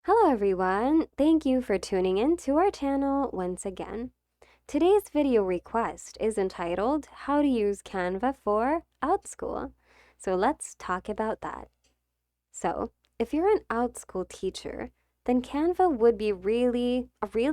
Hello everyone, thank you for tuning in to our channel once again. Today's video request is entitled How to Use Canva for Outschool. So let's talk about that. So, if you're an Outschool teacher, then Canva would be a really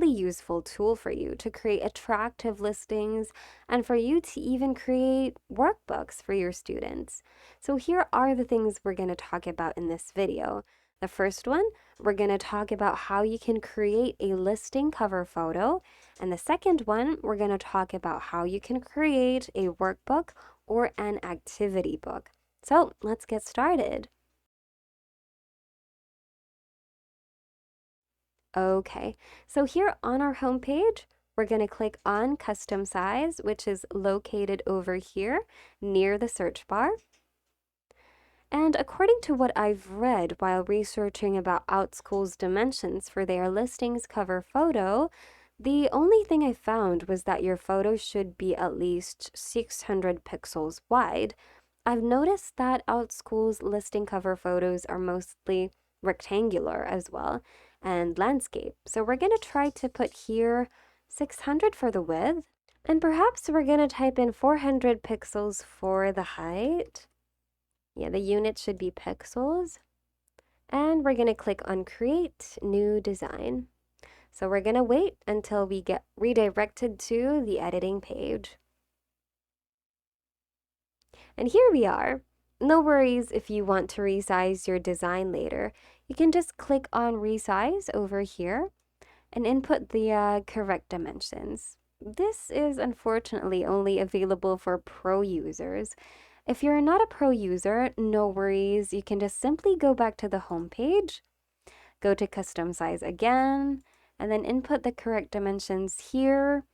useful tool for you to create attractive listings and for you to even create workbooks for your students. So here are the things we're going to talk about in this video. The first one, we're going to talk about how you can create a listing cover photo. And the second one, we're going to talk about how you can create a workbook or an activity book. So let's get started. Okay, so here on our homepage, we're going to click on Custom Size, which is located over here near the search bar. And according to what I've read while researching about Outschool's dimensions for their listings cover photo, the only thing I found was that your photo should be at least 600 pixels wide. I've noticed that Outschool's listing cover photos are mostly rectangular as well and landscape. So we're going to try to put here 600 for the width, and perhaps we're going to type in 400 pixels for the height. Yeah, the unit should be pixels. And we're going to click on Create New Design. So we're going to wait until we get redirected to the editing page. And here we are. No worries if you want to resize your design later. You can just click on Resize over here and input the correct dimensions. This is unfortunately only available for pro users. If you're not a pro user, no worries. You can just simply go back to the home page, go to Custom Size again, and then input the correct dimensions here.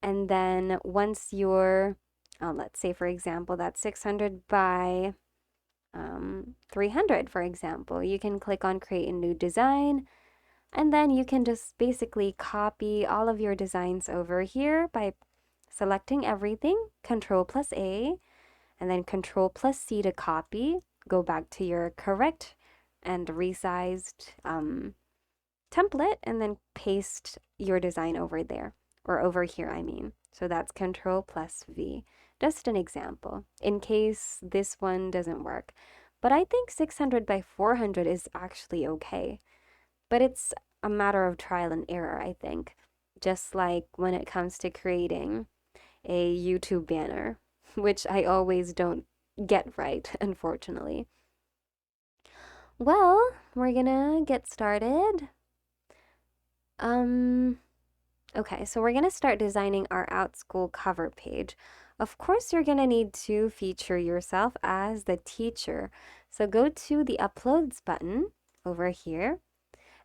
And then once you're, let's say for example, that's 600 by 300, for example, you can click on Create a New Design, and then you can just basically copy all of your designs over here by selecting everything, Control+A, and then Control+C to copy, go back to your correct and resized template, and then paste your design over there, or over here, I mean. So that's Control+V. Just an example, in case this one doesn't work. But I think 600 by 400 is actually okay. But it's a matter of trial and error, I think. Just like when it comes to creating a YouTube banner, which I always don't get right, unfortunately. Well, we're gonna get started. Okay, so we're gonna start designing our Outschool cover page. Of course, you're gonna need to feature yourself as the teacher. So go to the Uploads button over here.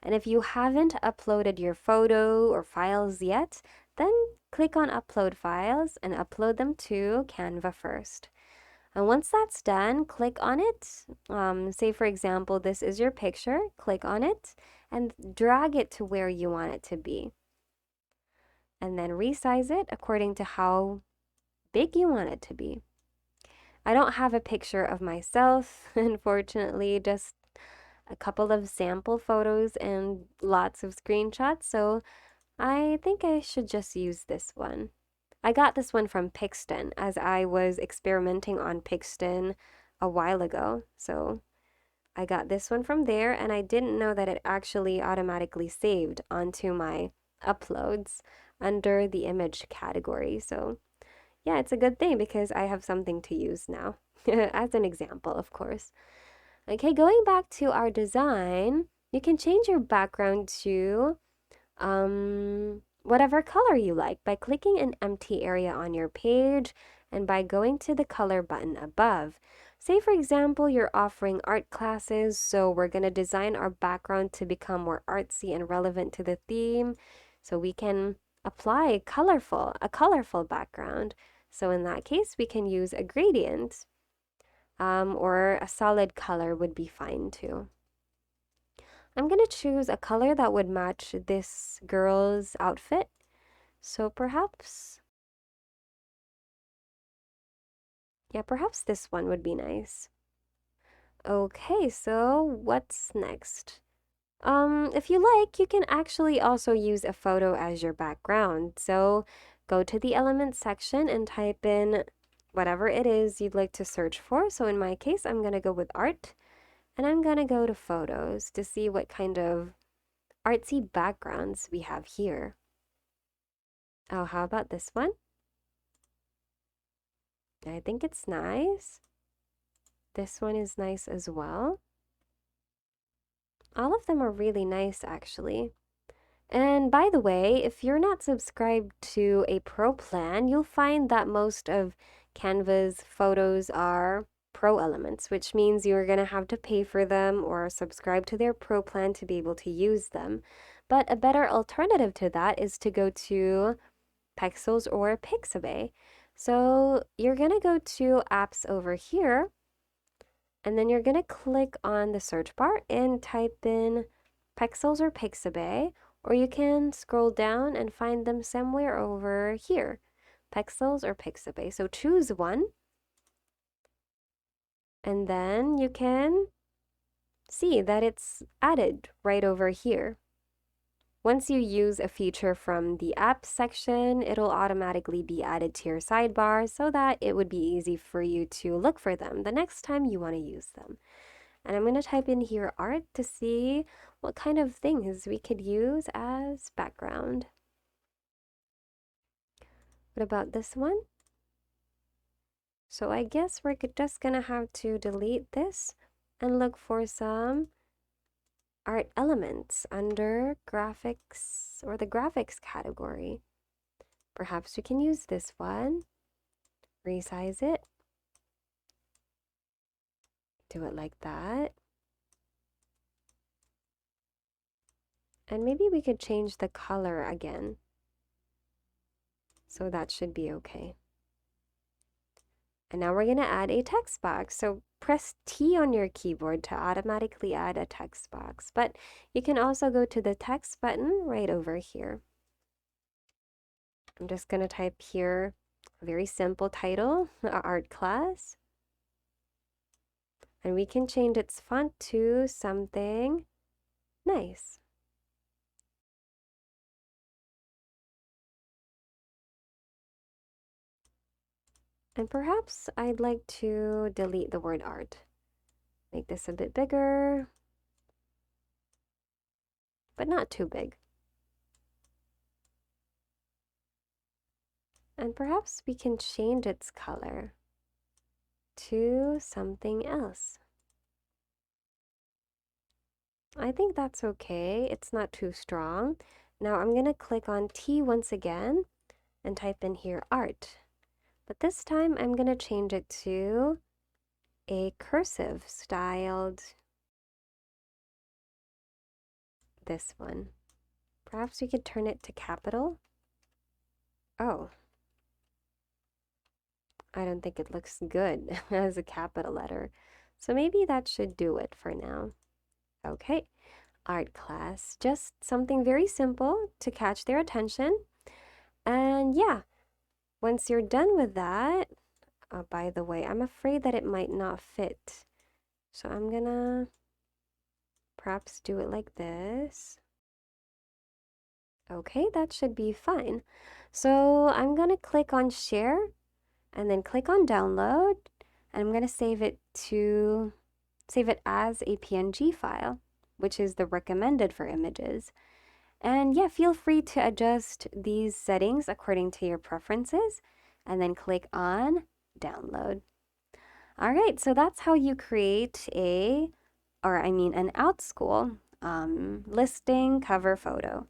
And if you haven't uploaded your photo or files yet, then click on Upload Files and upload them to Canva first. And once that's done, click on it. Say, for example, this is your picture. Click on it and drag it to where you want it to be. And then resize it according to how big you want it to be. I don't have a picture of myself, unfortunately, just a couple of sample photos and lots of screenshots, so I think I should just use this one. I got this one from Pixton as I was experimenting on Pixton a while ago, so I got this one from there, and I didn't know that it actually automatically saved onto my uploads under the image category. So yeah, it's a good thing because I have something to use now, as an example, of course. Okay, going back to our design, you can change your background to whatever color you like by clicking an empty area on your page and by going to the color button above. Say, for example, you're offering art classes, so we're going to design our background to become more artsy and relevant to the theme. So we can apply a colorful background. So in that case, we can use a gradient, or a solid color would be fine too. I'm going to choose a color that would match this girl's outfit. So perhaps this one would be nice. Okay, so what's next? If you like, you can actually also use a photo as your background. So go to the elements section and type in whatever it is you'd like to search for. So in my case, I'm going to go with art, and I'm going to go to photos to see what kind of artsy backgrounds we have here. Oh, how about this one? I think it's nice. This one is nice as well. All of them are really nice, actually. And by the way, if you're not subscribed to a pro plan, you'll find that most of Canva's photos are pro elements, which means you're going to have to pay for them or subscribe to their pro plan to be able to use them. But a better alternative to that is to go to Pexels or Pixabay. So you're going to go to apps over here, and then you're going to click on the search bar and type in Pexels or Pixabay, or you can scroll down and find them somewhere over here, Pexels or Pixabay. So choose one, and then you can see that it's added right over here. Once you use a feature from the app section, it'll automatically be added to your sidebar so that it would be easy for you to look for them the next time you want to use them. And I'm going to type in here art to see what kind of things we could use as background. What about this one? So I guess we're just going to have to delete this and look for some art elements under graphics or the graphics category. Perhaps we can use this one, resize it, do it like that. And maybe we could change the color again. So that should be okay. And now we're going to add a text box. So press T on your keyboard to automatically add a text box. But you can also go to the text button right over here. I'm just going to type here a very simple title, art class. And we can change its font to something nice. And perhaps I'd like to delete the word art. Make this a bit bigger, but not too big. And perhaps we can change its color to something else. I think that's okay. It's not too strong. Now I'm going to click on T once again and type in here art. But this time I'm going to change it to a cursive styled, this one. Perhaps we could turn it to capital. Oh, I don't think it looks good as a capital letter. So maybe that should do it for now. Okay, art class, just something very simple to catch their attention. And yeah, once you're done with that, by the way, I'm afraid that it might not fit. So I'm gonna perhaps do it like this. Okay, that should be fine. So I'm gonna click on share and then click on download, and I'm gonna save it as a PNG file, which is the recommended for images. And yeah, feel free to adjust these settings according to your preferences, and then click on download. All right, so that's how you create an Outschool listing cover photo.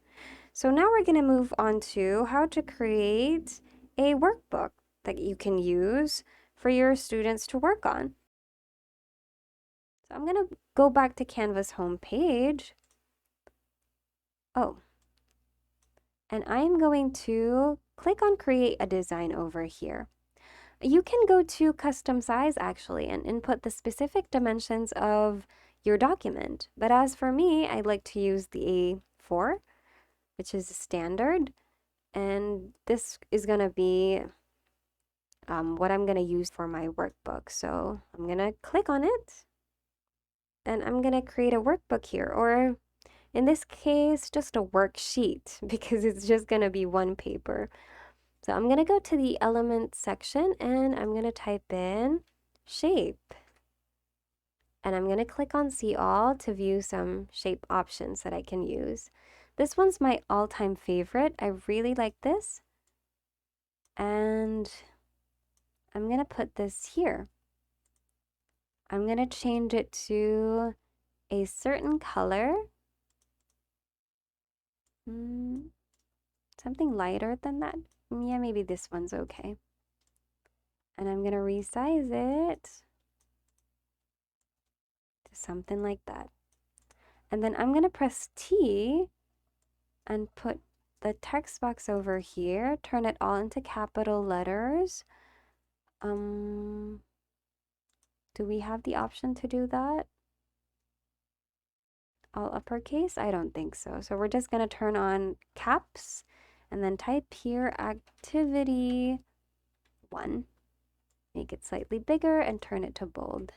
So now we're going to move on to how to create a workbook that you can use for your students to work on. So I'm going to go back to Canva's home page. Oh, and I'm going to click on create a design over here. You can go to custom size actually and input the specific dimensions of your document. But as for me, I like to use the A4, which is standard. And this is going to be what I'm going to use for my workbook. So I'm going to click on it. And I'm going to create a workbook here. Or In this case, just a worksheet because it's just going to be one paper. So I'm going to go to the element section and I'm going to type in shape. And I'm going to click on see all to view some shape options that I can use. This one's my all-time favorite. I really like this. And I'm going to put this here. I'm going to change it to a certain color. Something lighter than that. Yeah, maybe this one's okay. And I'm going to resize it to something like that. And then I'm going to press T and put the text box over here, turn it all into capital letters. Do we have the option to do that? All uppercase? I don't think so. So we're just going to turn on caps and then type here activity 1. Make it slightly bigger and turn it to bold.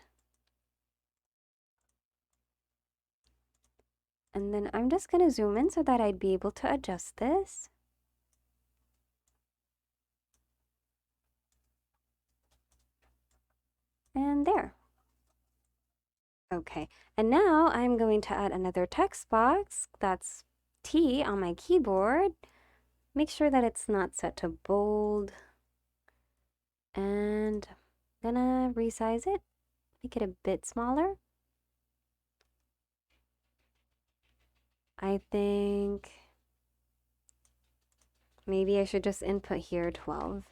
And then I'm just going to zoom in so that I'd be able to adjust this. And there. Okay, and now I'm going to add another text box. That's T on my keyboard. Make sure that it's not set to bold. And I'm gonna resize it, make it a bit smaller. I think maybe I should just input here 12.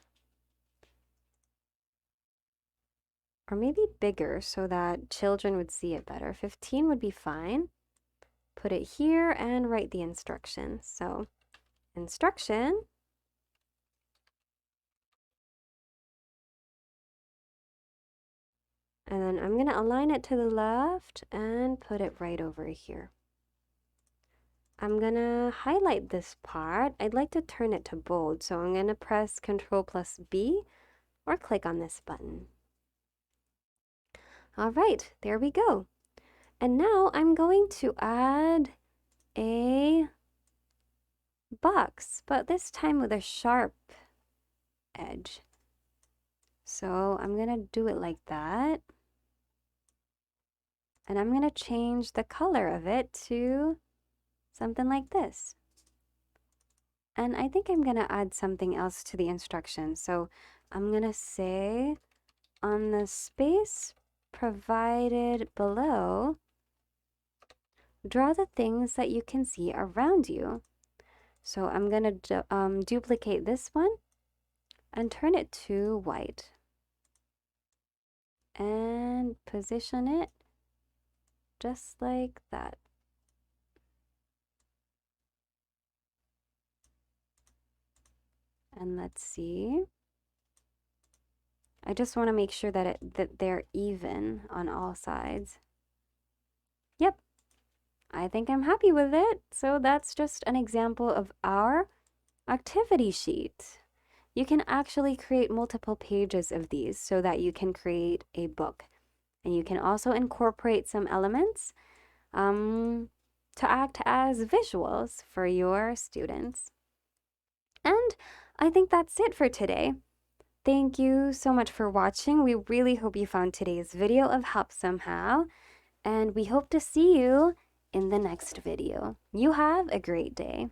Or maybe bigger so that children would see it better. 15 would be fine. Put it here and write the instructions. So, instruction. And then I'm going to align it to the left and put it right over here. I'm going to highlight this part. I'd like to turn it to bold, so I'm going to press Ctrl+B or click on this button. All right, there we go. And now I'm going to add a box, but this time with a sharp edge. So I'm going to do it like that. And I'm going to change the color of it to something like this. And I think I'm going to add something else to the instructions. So I'm going to say on the space provided below, draw the things that you can see around you. So I'm going to duplicate this one and turn it to white. And position it just like that. And let's see. I just want to make sure that they're even on all sides. Yep, I think I'm happy with it. So that's just an example of our activity sheet. You can actually create multiple pages of these so that you can create a book. And you can also incorporate some elements to act as visuals for your students. And I think that's it for today. Thank you so much for watching. We really hope you found today's video of help somehow. And we hope to see you in the next video. You have a great day.